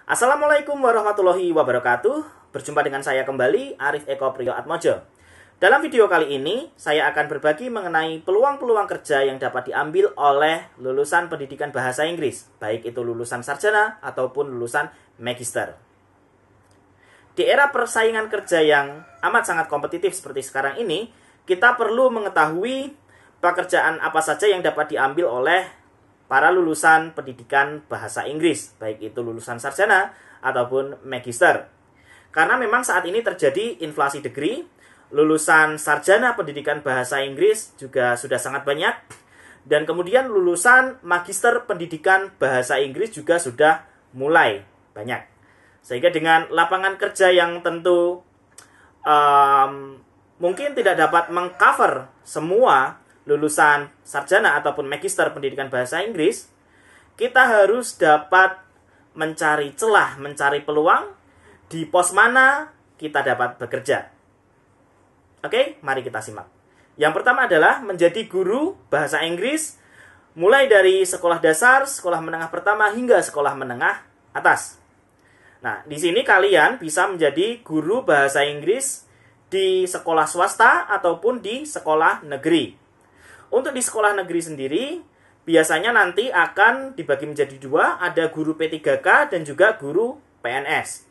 Assalamualaikum warahmatullahi wabarakatuh. Berjumpa dengan saya kembali, Arif Eko Priyo Atmojo. Dalam video kali ini, saya akan berbagi mengenai peluang-peluang kerja yang dapat diambil oleh lulusan pendidikan bahasa Inggris, baik itu lulusan sarjana ataupun lulusan magister. Di era persaingan kerja yang amat sangat kompetitif seperti sekarang ini, kita perlu mengetahui pekerjaan apa saja yang dapat diambil oleh para lulusan pendidikan bahasa Inggris, baik itu lulusan sarjana ataupun magister. Karena memang saat ini terjadi inflasi degree, lulusan sarjana pendidikan bahasa Inggris juga sudah sangat banyak, dan kemudian lulusan magister pendidikan bahasa Inggris juga sudah mulai banyak. Sehingga dengan lapangan kerja yang tentu mungkin tidak dapat mengcover semua lulusan sarjana ataupun magister pendidikan bahasa Inggris, kita harus dapat mencari celah, mencari peluang di pos mana kita dapat bekerja. Oke, mari kita simak. Yang pertama adalah menjadi guru bahasa Inggris, mulai dari sekolah dasar, sekolah menengah pertama, hingga sekolah menengah atas. Nah, di sini kalian bisa menjadi guru bahasa Inggris di sekolah swasta ataupun di sekolah negeri. Untuk di sekolah negeri sendiri, biasanya nanti akan dibagi menjadi dua, ada guru P3K dan juga guru PNS.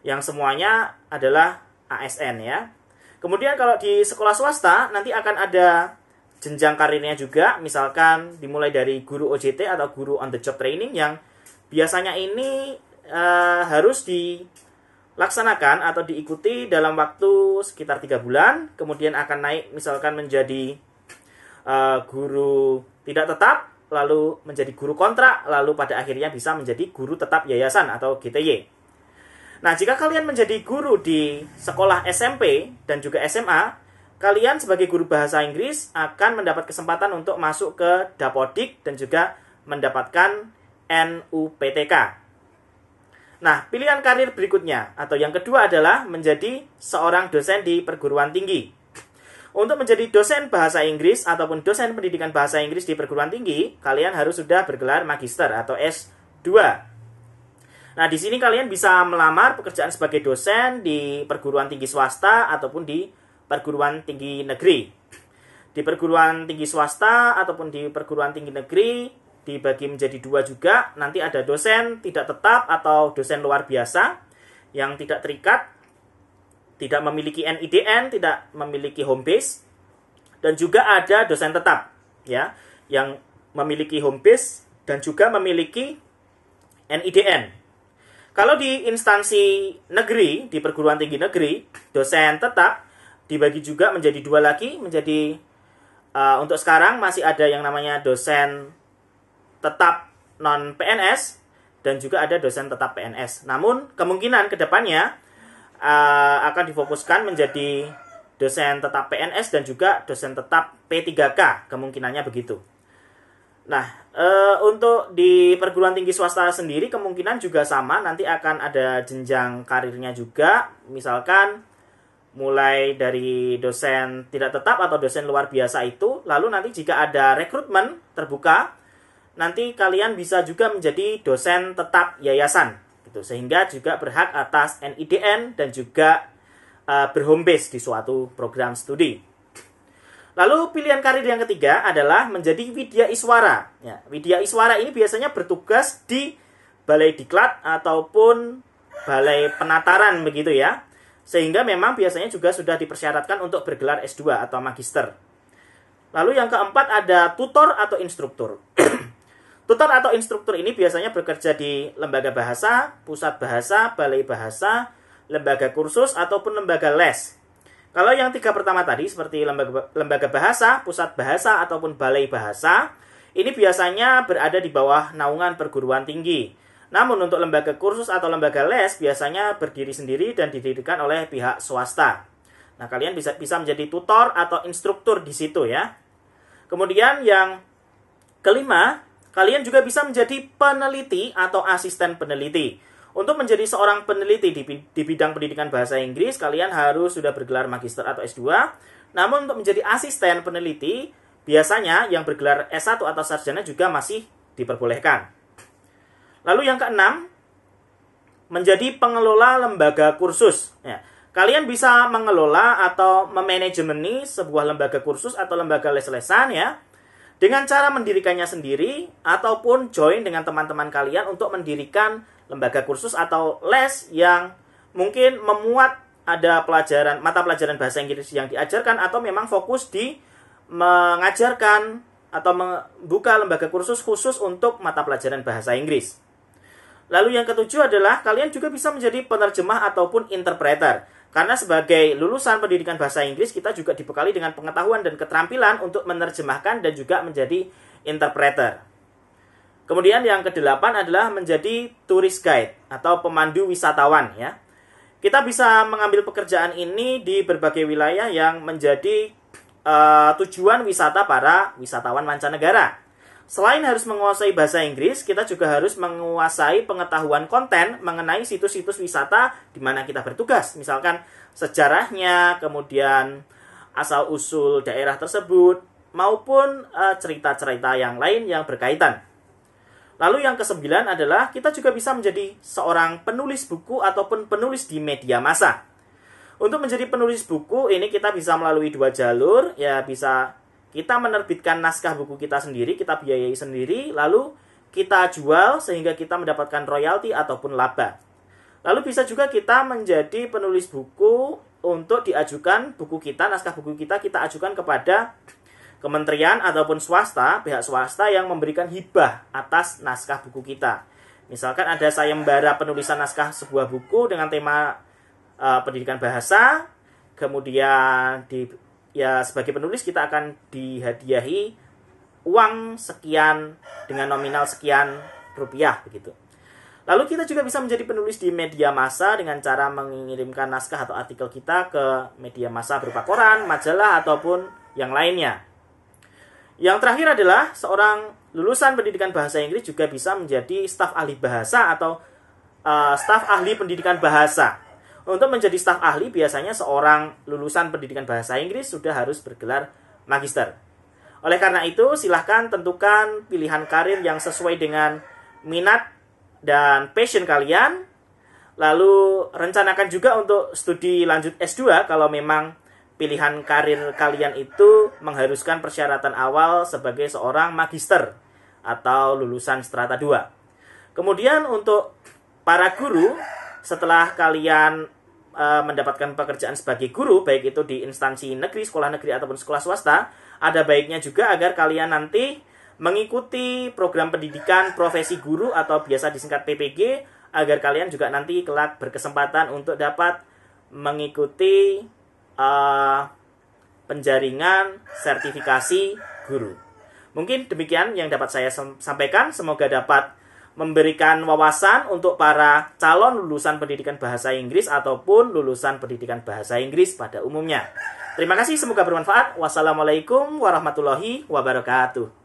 Yang semuanya adalah ASN ya. Kemudian kalau di sekolah swasta, nanti akan ada jenjang karirnya juga, misalkan dimulai dari guru OJT atau guru on the job training yang biasanya ini harus dilaksanakan atau diikuti dalam waktu sekitar 3 bulan, kemudian akan naik misalkan menjadi guru tidak tetap, lalu menjadi guru kontrak, lalu pada akhirnya bisa menjadi guru tetap yayasan atau GTY. Nah, jika kalian menjadi guru di sekolah SMP dan juga SMA, kalian sebagai guru bahasa Inggris akan mendapat kesempatan untuk masuk ke Dapodik dan juga mendapatkan NUPTK. Nah, pilihan karir berikutnya atau yang kedua adalah menjadi seorang dosen di perguruan tinggi. Untuk menjadi dosen bahasa Inggris ataupun dosen pendidikan bahasa Inggris di perguruan tinggi, kalian harus sudah bergelar magister atau S2. Nah, di sini kalian bisa melamar pekerjaan sebagai dosen di perguruan tinggi swasta ataupun di perguruan tinggi negeri. Di perguruan tinggi swasta ataupun di perguruan tinggi negeri dibagi menjadi dua juga. Nanti ada dosen tidak tetap atau dosen luar biasa yang tidak terikat, tidak memiliki NIDN, tidak memiliki home base, dan juga ada dosen tetap ya yang memiliki home base dan juga memiliki NIDN. Kalau di instansi negeri, di perguruan tinggi negeri, dosen tetap dibagi juga menjadi dua lagi, menjadi untuk sekarang masih ada yang namanya dosen tetap non PNS dan juga ada dosen tetap PNS. Namun kemungkinan kedepannya akan difokuskan menjadi dosen tetap PNS dan juga dosen tetap P3K, kemungkinannya begitu. Nah, untuk di perguruan tinggi swasta sendiri kemungkinan juga sama, nanti akan ada jenjang karirnya juga, misalkan mulai dari dosen tidak tetap atau dosen luar biasa itu, lalu nanti jika ada rekrutmen terbuka, nanti kalian bisa juga menjadi dosen tetap yayasan. Sehingga juga berhak atas NIDN dan juga berhome base di suatu program studi. Lalu pilihan karir yang ketiga adalah menjadi Widya Iswara. Ya, Widya Iswara ini biasanya bertugas di balai diklat ataupun balai penataran begitu ya. Sehingga memang biasanya juga sudah dipersyaratkan untuk bergelar S2 atau magister. Lalu yang keempat ada tutor atau instruktur. Tutor atau instruktur ini biasanya bekerja di lembaga bahasa, pusat bahasa, balai bahasa, lembaga kursus, ataupun lembaga les. Kalau yang tiga pertama tadi, seperti lembaga bahasa, pusat bahasa, ataupun balai bahasa, ini biasanya berada di bawah naungan perguruan tinggi. Namun untuk lembaga kursus atau lembaga les, biasanya berdiri sendiri dan didirikan oleh pihak swasta. Nah, kalian bisa menjadi tutor atau instruktur di situ ya. Kemudian yang kelima, kalian juga bisa menjadi peneliti atau asisten peneliti. Untuk menjadi seorang peneliti di bidang pendidikan bahasa Inggris, kalian harus sudah bergelar magister atau S2. Namun untuk menjadi asisten peneliti, biasanya yang bergelar S1 atau sarjana juga masih diperbolehkan. Lalu yang keenam, menjadi pengelola lembaga kursus. Ya, kalian bisa mengelola atau memanajemeni sebuah lembaga kursus atau lembaga les-lesan ya, dengan cara mendirikannya sendiri ataupun join dengan teman-teman kalian untuk mendirikan lembaga kursus atau les yang mungkin memuat ada mata pelajaran bahasa Inggris yang diajarkan, atau memang fokus di mengajarkan atau membuka lembaga kursus khusus untuk mata pelajaran bahasa Inggris. Lalu yang ketujuh adalah kalian juga bisa menjadi penerjemah ataupun interpreter. Karena sebagai lulusan pendidikan bahasa Inggris, kita juga dibekali dengan pengetahuan dan keterampilan untuk menerjemahkan dan juga menjadi interpreter. Kemudian yang kedelapan adalah menjadi tourist guide atau pemandu wisatawan ya. Kita bisa mengambil pekerjaan ini di berbagai wilayah yang menjadi tujuan wisata para wisatawan mancanegara. Selain harus menguasai bahasa Inggris, kita juga harus menguasai pengetahuan konten mengenai situs-situs wisata di mana kita bertugas. Misalkan sejarahnya, kemudian asal-usul daerah tersebut, maupun cerita-cerita yang lain yang berkaitan. Lalu yang kesembilan adalah kita juga bisa menjadi seorang penulis buku ataupun penulis di media massa. Untuk menjadi penulis buku ini kita bisa melalui dua jalur, ya bisa kita menerbitkan naskah buku kita sendiri, kita biayai sendiri, lalu kita jual sehingga kita mendapatkan royalti ataupun laba. Lalu bisa juga kita menjadi penulis buku untuk diajukan buku kita, naskah buku kita ajukan kepada kementerian ataupun swasta, pihak swasta yang memberikan hibah atas naskah buku kita. Misalkan ada sayembara penulisan naskah sebuah buku dengan tema pendidikan bahasa, kemudian sebagai penulis kita akan dihadiahi uang sekian dengan nominal sekian rupiah begitu. Lalu kita juga bisa menjadi penulis di media massa dengan cara mengirimkan naskah atau artikel kita ke media massa berupa koran, majalah ataupun yang lainnya. Yang terakhir adalah seorang lulusan pendidikan bahasa Inggris juga bisa menjadi staf ahli bahasa atau staf ahli pendidikan bahasa. Untuk menjadi staf ahli, biasanya seorang lulusan pendidikan bahasa Inggris sudah harus bergelar magister. Oleh karena itu, silahkan tentukan pilihan karir yang sesuai dengan minat dan passion kalian. Lalu, rencanakan juga untuk studi lanjut S2 kalau memang pilihan karir kalian itu mengharuskan persyaratan awal sebagai seorang magister atau lulusan strata 2. Kemudian untuk para guru, setelah kalian mendapatkan pekerjaan sebagai guru, baik itu di instansi negeri, sekolah negeri ataupun sekolah swasta, ada baiknya juga agar kalian nanti mengikuti program pendidikan profesi guru atau biasa disingkat PPG, agar kalian juga nanti kelak berkesempatan untuk dapat mengikuti penjaringan sertifikasi guru. Mungkin demikian yang dapat saya sampaikan. Semoga dapat memberikan wawasan untuk para calon lulusan pendidikan bahasa Inggris ataupun lulusan pendidikan bahasa Inggris pada umumnya. Terima kasih, semoga bermanfaat. Wassalamualaikum warahmatullahi wabarakatuh.